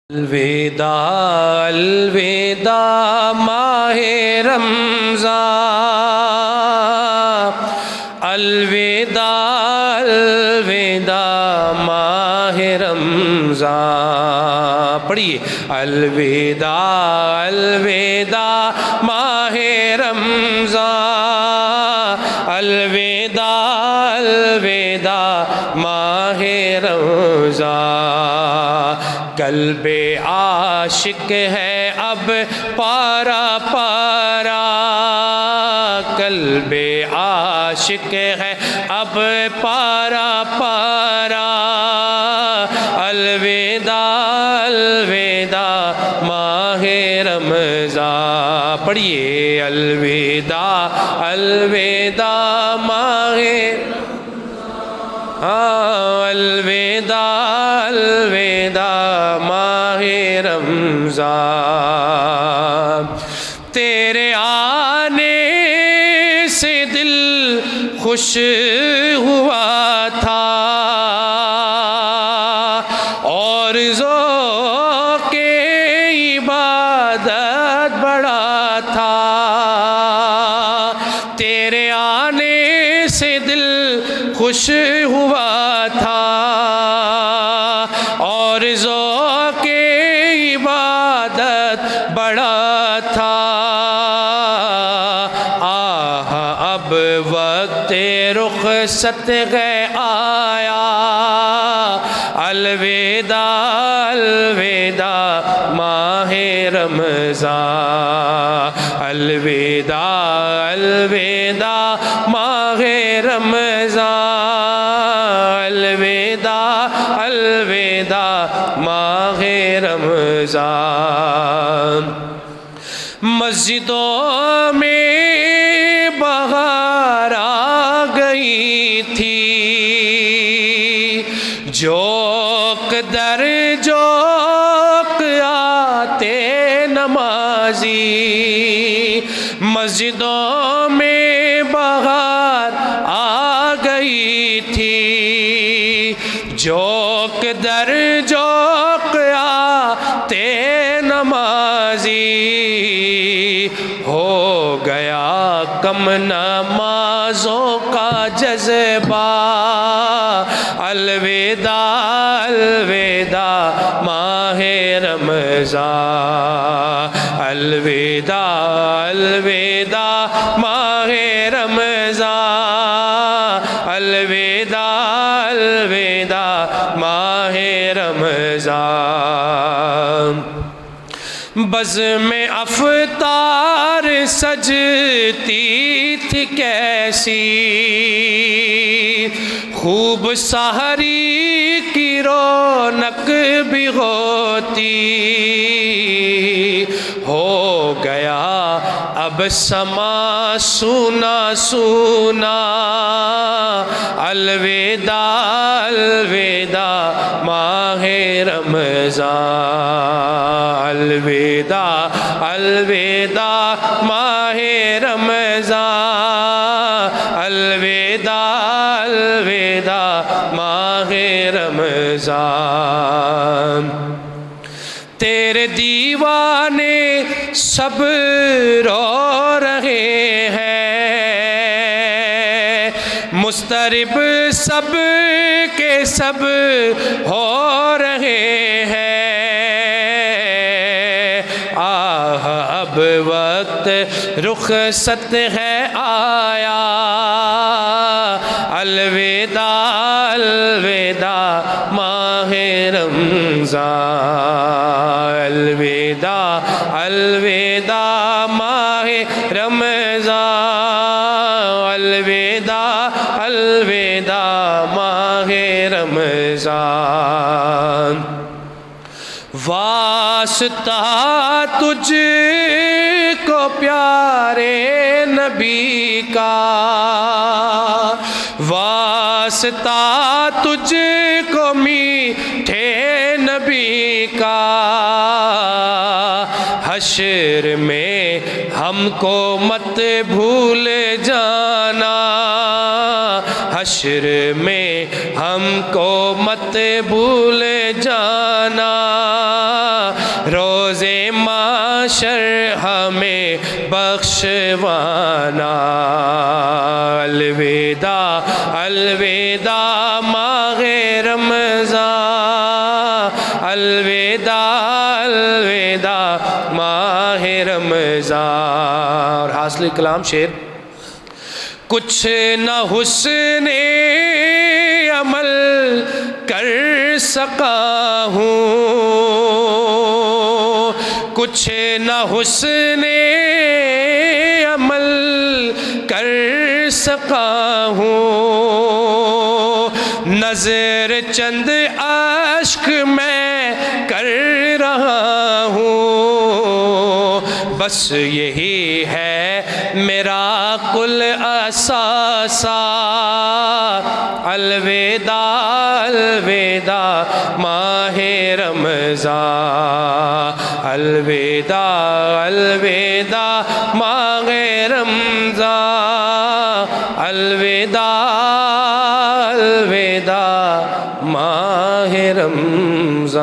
الوداع الوداع ماہ رمضان، الوداع الوداع ماہ رمضان، پڑھیے الوداع الوداع ماہ رمضان، الوداع الوداع ماہ رمضان، قلب عاشق ہے اب پارا پارا، قلب عاشق ہے اب پارا پارا، الوداع الوداع ماہ رمضان، پڑھیے الوداع الوداع ماہ الوداع الوداع ماہ رمضان، تیرے آنے سے دل خوش ہوا تھا اور ذوق عبادت بڑا تھا، تیرے آنے سے دل خوش ہوا تھا اور ذوق عبادت بڑا تھا، آہ اب وقت رخصت ہے آیا، الوداع الوداع ماہ رمضان، الوداع الوداع ماہ رمضان، الوداع الوداع ماہ رمضان، مسجدوں میں بہار آ گئی تھی، جوق در جوق آتے نمازی، مسجدوں میں بہار آ گئی تھی، جوق در جوق آتے نمازی، ہو گیا کم نمازوں کا جذبہ، الوداع الوداع ماہ رمضان، الوداع الوداع ماہ رمضان، الوداع الوداع ماہ رمضان، بزم افطار سجتی تھی کیسی، خوب سحری کی رونق بھی ہوتی، ہو گیا اب سما سونا سونا، الوداع الوداع ماہ رمضان، الوداع الوداع ماہ رمضان، الوداع الوداع ماہ رمضان، تیرے دیوانے سب رو رہے ہیں، مضطرب سب کے سب ہو رہے ہیں، آہ اب وقت رخصت ہے آیا، الوداع الوداع ماہ رمضان، الوداع الوداع ماہ رمضان، الوداع الوداع ماہ رمضان، واسطہ تجھ کو پیارے نبی کا، واسطہ تجھ کو میٹھے نبی کا، حشر میں ہم کو مت بھول جانا، حشر میں ہم کو مت بھول جانا، محشر ہمیں بخشوانا، الوداع الوداع ماہ رمضان، الوداع الوداع ماہ رمضان۔ اور حاصل کلام شعر، کچھ نہ حسن عمل کر سکا ہوں، کچھ نہ حسن عمل کر سکا ہوں، نظر چند اشک میں کر رہا ہوں، بس یہی ہے میرا کل اثاثہ، الوداع الوداع ماہ رمضان، الوداع الوداع ماہ رمضان، الوداع الوداع ماہ رمضان۔